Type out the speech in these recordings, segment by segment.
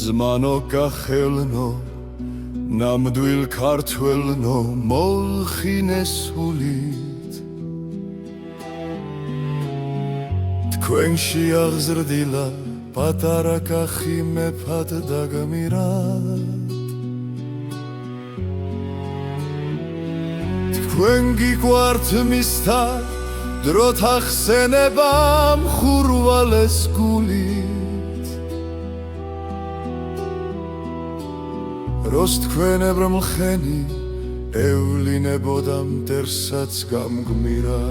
ზმანო გახელნო ნამდვილ ქართველნო მოლხინე სულით თქვენში აღზრდილა პატარა კახი მეფად დაგმირა თქვენ გიყვართ მისთა დროთა ხსენება მხურვალეს გულით როს თქვენებრ მლხენი ევლინებოდა მტერსაც გამგმირა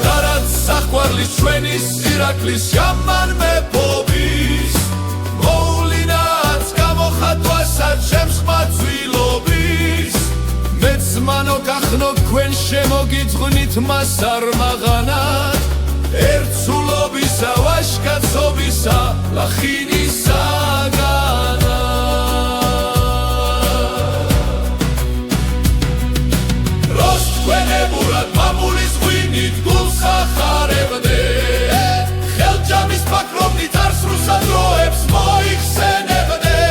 დარად საყვარლის ჩვენის ირაკლის ჟამან მეფობის მოვლინაც გამოხატვასაც ჩემს ხმაწვილობის მეც მანო გახნო თქვენ შემოგიძღვნით მას არ მაღანად ერთსულობისა ვაშკაცობისა ლახინისაგანა როს თქვენებურად მამულის ღვინით გულს ახარებდე ხელჯამის ფაქრობნით არს რუსადროებს მოიხსენებდე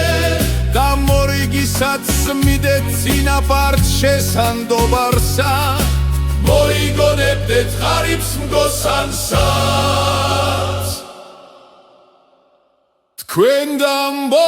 და მორიგისაც მიდეთ წინაპართ შესანდობარსა მოიგონებდეთ ღარიბს მგოსანსაც თქვენ დამბობარსა